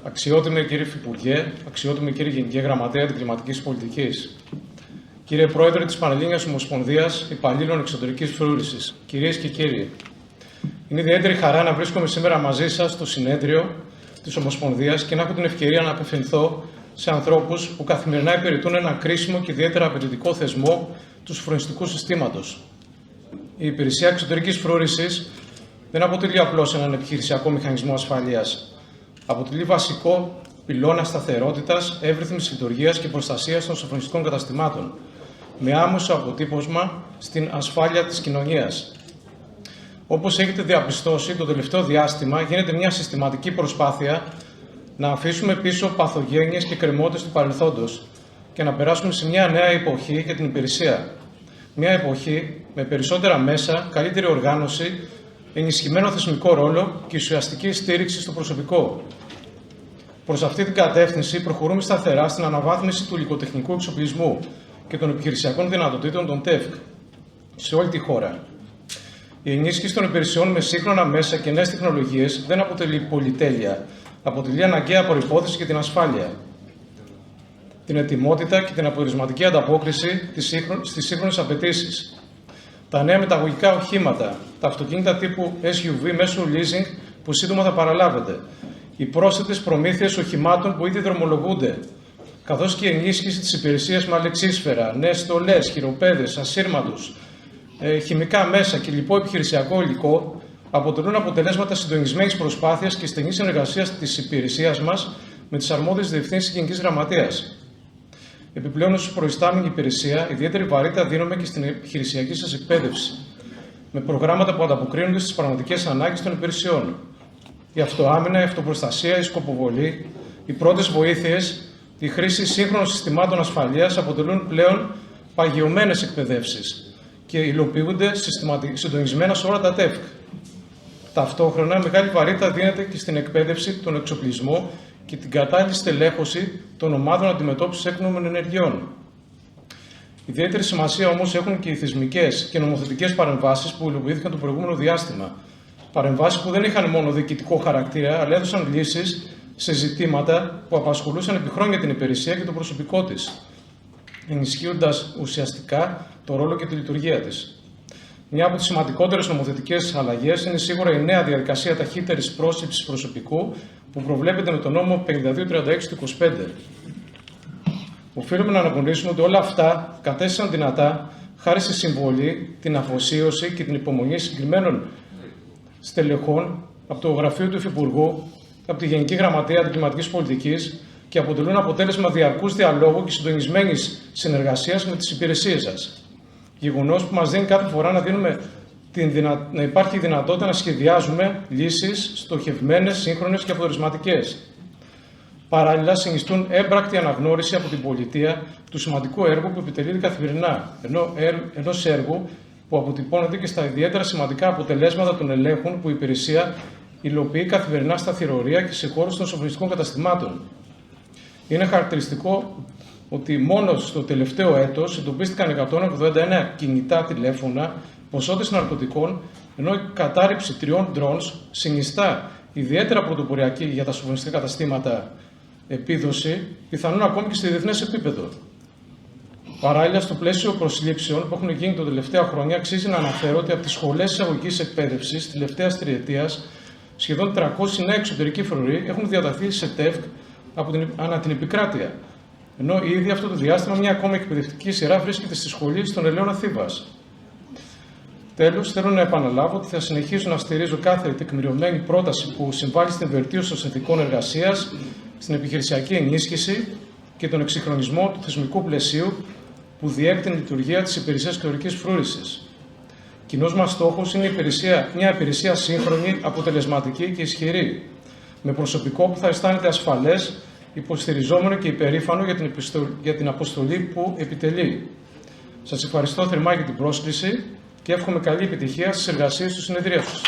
Αξιότιμοι κύριε Υφυπουργέ, αξιότιμοι κύριε Γενική Γραμματέα της Κλιματικής Πολιτικής, κύριε Πρόεδρε της Πανελλήνιας Ομοσπονδίας Υπαλλήλων Εξωτερικής Φρούρησης, κυρίες και κύριοι, είναι ιδιαίτερη χαρά να βρίσκομαι σήμερα μαζί σας στο συνέδριο της Ομοσπονδίας και να έχω την ευκαιρία να απευθυνθώ σε ανθρώπους που καθημερινά υπηρετούν ένα κρίσιμο και ιδιαίτερα απαιτητικό θεσμό του σοφρονιστικού συστήματος. Η Υπηρεσία Εξωτερικής Φρούρησης δεν αποτελεί απλώς έναν επιχειρησιακό μηχανισμό ασφαλείας. Αποτελεί βασικό πυλώνα σταθερότητας, εύρυθμης λειτουργίας και προστασίας των σοφρονιστικών καταστημάτων, με άμεσο αποτύπωσμα στην ασφάλεια της κοινωνίας. Όπως έχετε διαπιστώσει, το τελευταίο διάστημα γίνεται μια συστηματική προσπάθεια να αφήσουμε πίσω παθογένειες και κρεμότητες του παρελθόντος και να περάσουμε σε μια νέα εποχή για την υπηρεσία. Μια εποχή με περισσότερα μέσα, καλύτερη οργάνωση, ενισχυμένο θεσμικό ρόλο και ουσιαστική στήριξη στο προσωπικό. Προς αυτή την κατεύθυνση προχωρούμε σταθερά στην αναβάθμιση του υλικοτεχνικού εξοπλισμού και των επιχειρησιακών δυνατοτήτων των ΤΕΦΚ σε όλη τη χώρα. Η ενίσχυση των υπηρεσιών με σύγχρονα μέσα και νέες τεχνολογίες δεν αποτελεί πολυτέλεια, αποτελεί αναγκαία προϋπόθεση για την ασφάλεια, την ετοιμότητα και την αποτελεσματική ανταπόκριση στις σύγχρονες απαιτήσεις. Τα νέα μεταγωγικά οχήματα, τα αυτοκίνητα τύπου SUV μέσω leasing που σύντομα θα παραλάβετε, οι πρόσθετες προμήθειες οχημάτων που ήδη δρομολογούνται, καθώς και η ενίσχυση της υπηρεσίας με αλεξίσφαιρα, νέες στολές, χειροπέδες, ασύρματους, χημικά μέσα και λοιπό επιχειρησιακό υλικό, αποτελούν αποτελέσματα συντονισμένης προσπάθειας και στενής συνεργασίας της υπηρεσίας μας με τις αρμόδιες διευθύνσεις Γενικής Γραμματείας. Επιπλέον, ως προϊστάμενη υπηρεσία, ιδιαίτερη βαρύτητα δίνουμε και στην επιχειρησιακή σας εκπαίδευση, με προγράμματα που ανταποκρίνονται στις πραγματικές ανάγκες των υπηρεσιών. Η αυτοάμυνα, η αυτοπροστασία, η σκοποβολή, οι πρώτες βοήθειες, η χρήση σύγχρονων συστημάτων ασφαλείας αποτελούν πλέον παγιωμένες εκπαιδεύσεις και υλοποιούνται συντονισμένα σε όλα τα ΤΕΦΚ. Ταυτόχρονα, μεγάλη βαρύτητα δίνεται και στην εκπαίδευση, τον εξοπλισμό και την κατάλληλη στελέχωση των ομάδων αντιμετώπισης έκνομων ενεργειών. Ιδιαίτερη σημασία όμως έχουν και οι θεσμικές και νομοθετικές παρεμβάσεις που υλοποιήθηκαν το προηγούμενο διάστημα. Παρεμβάσεις που δεν είχαν μόνο διοικητικό χαρακτήρα, αλλά έδωσαν λύσεις σε ζητήματα που απασχολούσαν επί χρόνια την υπηρεσία και το προσωπικό της, ενισχύοντας ουσιαστικά το ρόλο και τη λειτουργία της. Μια από τις σημαντικότερες νομοθετικές αλλαγές είναι σίγουρα η νέα διαδικασία ταχύτερης πρόσληψης προσωπικού που προβλέπεται με τον νόμο 5236 του 25. Οφείλουμε να αναγνωρίσουμε ότι όλα αυτά κατέστησαν δυνατά χάρη στη συμβολή, την αφοσίωση και την υπομονή συγκεκριμένων στελεχών από το Γραφείο του Υφυπουργού, από τη Γενική Γραμματεία της Κλιματικής Πολιτικής και αποτελούν αποτέλεσμα διαρκούς διαλόγου και συντονισμένης συνεργασίας με τις υπηρεσίες σας. Γεγονός που μας δίνει κάθε φορά να υπάρχει η δυνατότητα να σχεδιάζουμε λύσεις στοχευμένες, σύγχρονες και αποτελεσματικές. Παράλληλα, συνιστούν έμπρακτη αναγνώριση από την πολιτεία του σημαντικού έργου που επιτελείται καθημερινά, ενός έργου που αποτυπώνεται και στα ιδιαίτερα σημαντικά αποτελέσματα των ελέγχων που η υπηρεσία υλοποιεί καθημερινά στα θηρορεία και σε χώρους των σοφρονιστικών καταστημάτων. Είναι χαρακτηριστικό ότι μόνο στο τελευταίο έτος εντοπίστηκαν 181 κινητά τηλέφωνα, ποσότητες ναρκωτικών, ενώ η κατάρριψη 3 drones συνιστά ιδιαίτερα πρωτοποριακή για τα σοφρονιστικά καταστήματα επίδοση, πιθανόν ακόμη και σε διεθνές επίπεδο. Παράλληλα, στο πλαίσιο προσλήψεων που έχουν γίνει τα τελευταία χρόνια, αξίζει να αναφέρω ότι από τις σχολές εισαγωγικής εκπαίδευσης της τελευταίας τριετίας, σχεδόν 300 νέοι εξωτερικοί φρουροί έχουν διαταθεί σε ΤΕΦΚ ανά την επικράτεια. Ενώ ήδη αυτό το διάστημα μια ακόμα εκπαιδευτική σειρά βρίσκεται στη σχολή στον Ελαιώνα Θήβας. Τέλος, θέλω να επαναλάβω ότι θα συνεχίσω να στηρίζω κάθε τεκμηριωμένη πρόταση που συμβάλλει στην βελτίωση των συνθηκών εργασίας, στην επιχειρησιακή ενίσχυση και τον εξυγχρονισμό του θεσμικού πλαισίου που διέπει την λειτουργία της Υπηρεσίας Εξωτερικής Φρούρησης. Κοινός μας στόχος είναι μια υπηρεσία σύγχρονη, αποτελεσματική και ισχυρή, με προσωπικό που θα αισθάνεται ασφαλές, υποστηριζόμενο και υπερήφανο για την αποστολή που επιτελεί. Σας ευχαριστώ θερμά για την πρόσκληση και εύχομαι καλή επιτυχία στις εργασίες του συνεδρίου σας.